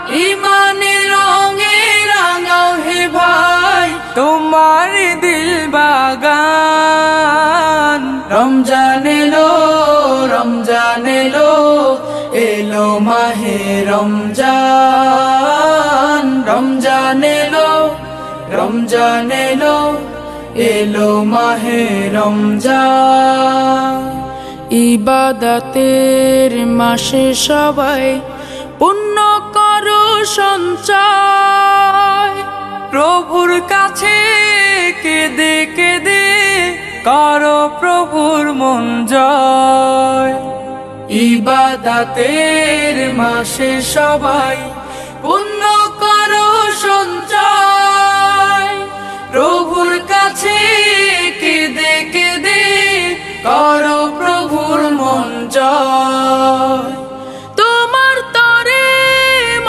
ইমানের রঙে রাঙাও হে ভাই তোমার দিল বাগান। রমজান এলো, রমজান এলো, এলো মাহে রমজান। রমজান এলো, রমজান এলো, এলো মাহে রমজান। ইবাদতের মাসে সবাই পুণ্য করো সঞ্চয়। প্রভুর কাছে কেঁদে কেঁদে করো প্রভুর মন জয়। ইবাদতের মাসে সবাই পুণ্য